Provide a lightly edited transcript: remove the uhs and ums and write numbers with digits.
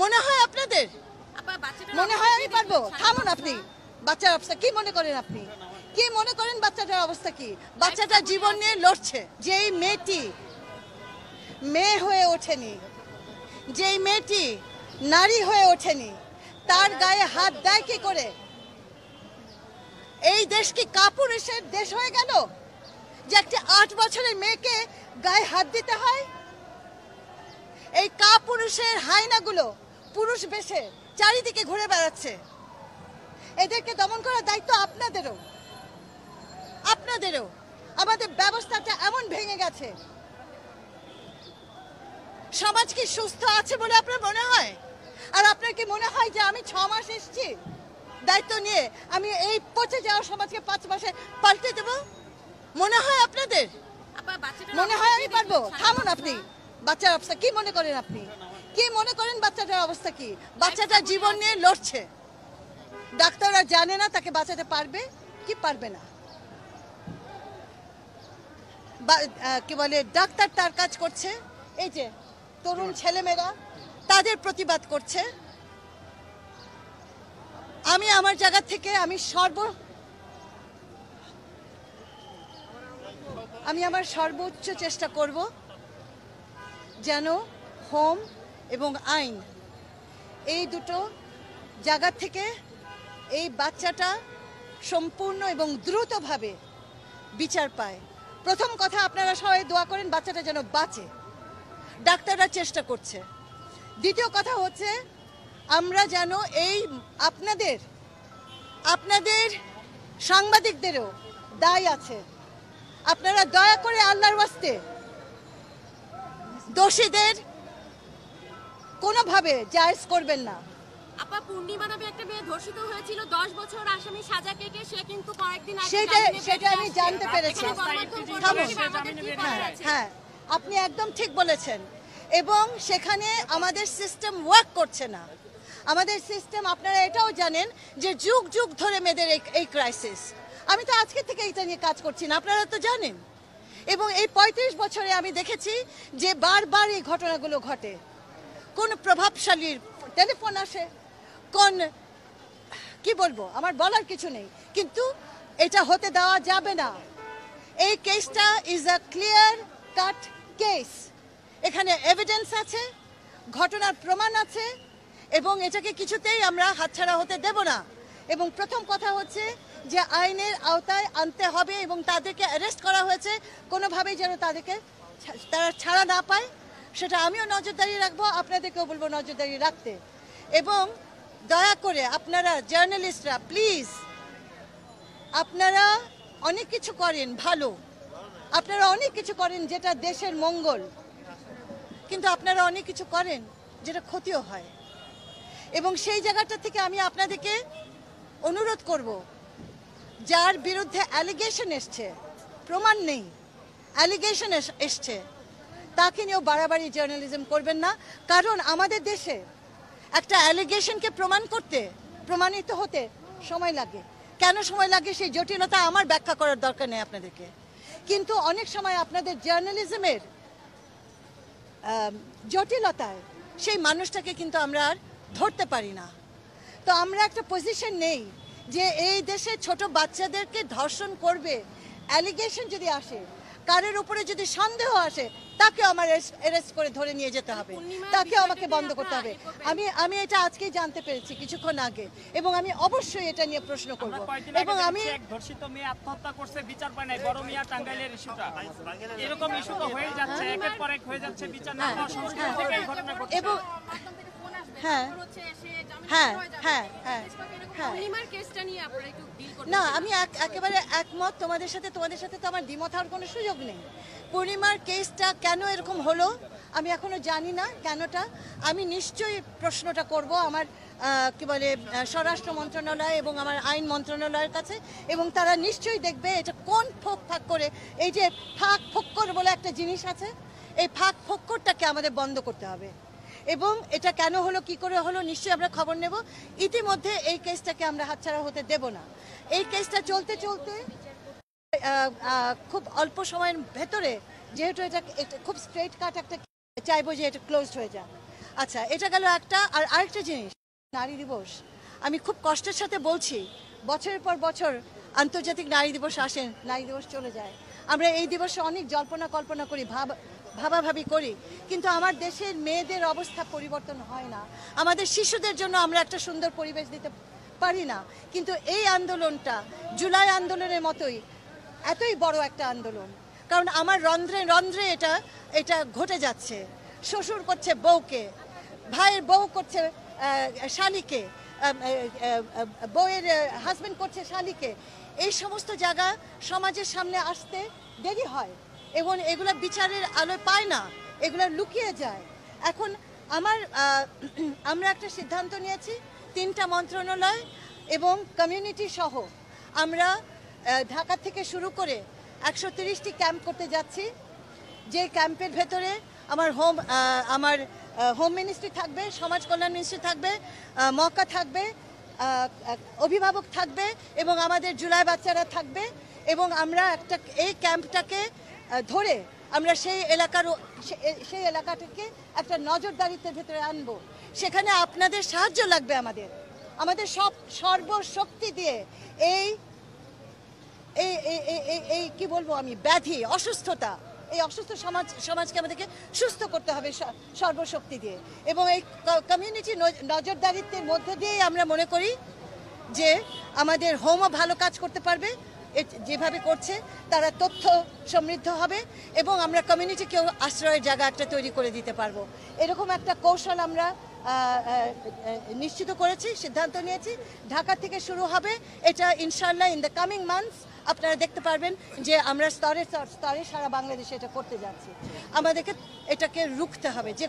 মনে হয় আপনাদের? মনে হয় আমি পারবো? থামুন আপনি। বাচ্চার অবস্থা কি মনে করেন আপনি? কি মনে করেন বাচ্চাটার অবস্থা কি? বাচ্চাটা জীবন নিয়ে লড়ছে। যেই মেয়েটি মেয়ে হয়ে ওঠেনি, যেই মেয়েটি নারী হয়ে ওঠেনি, তার গায়ে হাত দেয় কি করে? এই দেশ কি কাপুরুষের দেশ হয়ে গেল যে একটা 8 বছরের মেয়েকে গায়ে হাত দিতে হয়? এই কাপুরুষের হায়নাগুলো পুরুষ বেশে চারিদিকে ঘুরে বেড়াচ্ছে। এদেরকে দমন করার দায়িত্ব আপনাদেরও। আপনাদেরও। আমাদের ব্যবস্থাটা এমন ভেঙে গেছে। সমাজ কি সুস্থ আছে বলে আপনার মনে হয়? আর আপনার কি মনে হয় যে আমি 6 মাস এসেছি দায়িত্ব নিয়ে আমি এই পচে যাওয়া সমাজকে 5 মাসে পাল্টে দেব? মনে হয় আপনাদের? মনে হয় আমি পারবো? থামুন আপনি। বাচ্চার অবস্থা কি মনে করেন আপনি? কি মনে করেন বাচ্চাটার অবস্থা কি? বাচ্চাটা জীবন নিয়ে লড়ছে। ডাক্তাররা জানে না তাকে বাঁচাতে পারবে কি পারবে না। কি বলে, ডাক্তার তার কাজ করছে, এই যে তরুণ ছেলেমেয়েরা তাদের প্রতিবাদ করছে। আমি আমার জায়গা থেকে আমি আমার সর্বোচ্চ চেষ্টা করব যেন হোম এবং আইন এই দুটো জায়গা থেকে এই বাচ্চাটা সম্পূর্ণ এবং দ্রুতভাবে বিচার পায়। প্রথম কথা, আপনারা সবাই দোয়া করেন বাচ্চাটা যেন বাঁচে। ডাক্তাররা চেষ্টা করছে। দ্বিতীয় কথা হচ্ছে আমরা যেন এই আপনাদের সাংবাদিকদেরও দায় আছে। আপনারা দয়া করে আল্লাহর ওয়াস্তে দোষীদের কোনোভাবে জায়েজ করবেন না। আপা, পূর্ণিমা নামে একটা মেয়ে ধর্ষিত হয়েছিল, 10 বছর আসামি সাজা কেটে সে কিন্তু কয়েকদিন আগে সেটা আমি জানতে পেরেছি। হ্যাঁ, আপনি একদম ঠিক বলেছেন। এবং সেখানে আমাদের সিস্টেম ওয়ার্ক করছে না। আমাদের সিস্টেম, আপনারা এটাও জানেন যে যুগ যুগ ধরে মেয়েদের এই ক্রাইসিস। আমি তো আজকে থেকে এটা নিয়ে কাজ করছি না, আপনারা তো জানেন। এবং এই 35 বছরে আমি দেখেছি যে বারবার এই ঘটনাগুলো ঘটে। কোন প্রভাবশালীর টেলিফোন আসে, কোন কি বলবো, আমার বলার কিছু নেই, কিন্তু এটা হতে দেওয়া যাবে না। এই কেসটা is a clear cut case. এখানে এভিডেন্স আছে, ঘটনার প্রমাণ আছে, এবং এটাকে কিছুতেই আমরা হাতছাড়া হতে দেব না। এবং প্রথম কথা হচ্ছে যে আইনের আওতায় আনতে হবে এবং তাদেরকে অ্যারেস্ট করা হয়েছে, কোনোভাবেই যেন তারা ছাড়া না পায় সেটা আমিও নজরদারি রাখবো, আপনাদেরকেও বলবো নজরদারি রাখতে। এবং দয়া করে আপনারা জার্নালিস্টরা প্লিজ, আপনারা অনেক কিছু করেন ভালো, আপনারা অনেক কিছু করেন যেটা দেশের মঙ্গল, কিন্তু আপনারা অনেক কিছু করেন যেটা ক্ষতিও হয়। এবং সেই জায়গাটা থেকে আমি আপনাদেরকে অনুরোধ করব, যার বিরুদ্ধে অ্যালিগেশন এসছে, প্রমাণ নেই, অ্যালিগেশন এসছে, তাকে নিয়েও বাড়াবাড়ি জার্নালিজম করবেন না। কারণ আমাদের দেশে একটা অ্যালিগেশনকে প্রমাণিত হতে সময় লাগে। কেন সময় লাগে সেই জটিলতা আমার ব্যাখ্যা করার দরকার নেই আপনাদেরকে। কিন্তু অনেক সময় আপনাদের জার্নালিজমের জটিলতায় সেই মানুষটাকে কিন্তু আমরা আর ধরতে পারি না। তো আমরা একটা পজিশন নেই যে এই দেশে ছোট বাচ্চাদেরকে ধর্ষণ করবে, অ্যালিগেশন যদি আসে, কারের উপরে যদি সন্দেহ আসে, তাকেও আমার অ্যারেস্ট করে ধরে নিয়ে যেতে হবে, তাকেও আমাকে বন্ধ করতে হবে। আমি এটা আজকেই জানতে পেরেছি কিছুক্ষণ আগে, এবং আমি অবশ্যই এটা নিয়ে প্রশ্ন করব। এবং আমি ধর্ষিত মেয়ে আত্মহত্যা করছে, বিচার পায় নাই, বড় মিয়া টাঙ্গাইলের ইস্যুটা এরকম ইস্যু তো হয়ে যাচ্ছে, একের পর এক হয়ে যাচ্ছে, বিচার না হওয়ার সংস্কৃতি থেকে এই ঘটনা ঘটছে। এবং না, আমি একেবারে একমত তোমাদের সাথে তো আমার দ্বিমত হওয়ার কোনো সুযোগ নেই। পূর্ণিমার কেসটা কেন এরকম হলো আমি এখনো জানি না কেনটা। আমি নিশ্চয়ই প্রশ্নটা করব আমার কি বলে স্বরাষ্ট্র মন্ত্রণালয় এবং আমার আইন মন্ত্রণালয়ের কাছে, এবং তারা নিশ্চয়ই দেখবে এটা কোন ফাঁক করে, এই যে ফাঁক ফোক্কর বলে একটা জিনিস আছে, এই ফাঁক ফোক্করটাকে আমাদের বন্ধ করতে হবে। এবং এটা কেন হলো, কি করে হলো, নিশ্চয়ই আমরা খবর নেব। ইতিমধ্যে এই কেসটাকে আমরা হাতছাড়া হতে দেব না। এই কেসটা চলতে চলতে খুব অল্প সময়ের ভেতরে, যেহেতু এটা খুব স্ট্রেট কাট একটা, চাইবো যে এটা ক্লোজড হয়ে যায়। আচ্ছা, এটা গেল একটা। আর আরেকটা জিনিস, নারী দিবস আমি খুব কষ্টের সাথে বলছি, বছরের পর বছর আন্তর্জাতিক নারী দিবস আসেন, নারী দিবস চলে যায়। আমরা এই দিবসে অনেক জল্পনা কল্পনা করি, ভাবাভাবি করি, কিন্তু আমার দেশের মেয়েদের অবস্থা পরিবর্তন হয় না। আমাদের শিশুদের জন্য আমরা একটা সুন্দর পরিবেশ দিতে পারি না। কিন্তু এই আন্দোলনটা জুলাই আন্দোলনের মতোই এতই বড় একটা আন্দোলন, কারণ আমার রন্ধ্রে রন্ধ্রে এটা ঘটে যাচ্ছে। শ্বশুর করছে বউকে, ভাইয়ের বউ করছে শালিকে, বউয়ের হাজবেন্ড করছে শালিকে। এই সমস্ত জায়গা সমাজের সামনে আসতে দেরি হয় এবং এগুলো বিচারের আলোয় পায় না, এগুলো লুকিয়ে যায়। এখন আমরা একটা সিদ্ধান্ত নিয়েছি, 3টা মন্ত্রণালয় এবং কমিউনিটি সহ আমরা ঢাকা থেকে শুরু করে 130টি ক্যাম্প করতে যাচ্ছি। যে ক্যাম্পের ভেতরে আমার হোম মিনিস্ট্রি থাকবে, সমাজ কল্যাণ মিনিস্ট্রি থাকবে, মক্কা থাকবে, অভিভাবক থাকবে এবং আমাদের জুলাই বাচ্চারা থাকবে। এবং আমরা এই ক্যাম্পটাকে ধরে আমরা সেই এলাকাটাকে একটা নজরদারিত্বের ভেতরে আনবো। সেখানে আপনাদের সাহায্য লাগবে, আমাদের সর্বশক্তি দিয়ে এই কি বলবো আমি, ব্যাধি, অসুস্থতা, এই অসুস্থ সমাজকে আমাদেরকে সুস্থ করতে হবে সর্বশক্তি দিয়ে। এবং এই কমিউনিটি নজরদারিত্বের মধ্যে দিয়ে আমরা মনে করি যে আমাদের হোমও ভালো কাজ করতে পারবে, যেভাবে করছে তারা তথ্য সমৃদ্ধ হবে এবং আমরা কমিউনিটিকেও আশ্রয়ের জায়গা একটা তৈরি করে দিতে পারবো। এরকম একটা কৌশল আমরা নিশ্চিত করেছি, সিদ্ধান্ত নিয়েছি। ঢাকা থেকে শুরু হবে এটা, ইনশাল্লাহ ইন দ্য কামিং মান্থস আপনারা দেখতে পারবেন যে আমরা স্তরে স্তরে সারা বাংলাদেশে এটা করতে যাচ্ছি। আমাদেরকে এটাকে রুখতে হবে। যে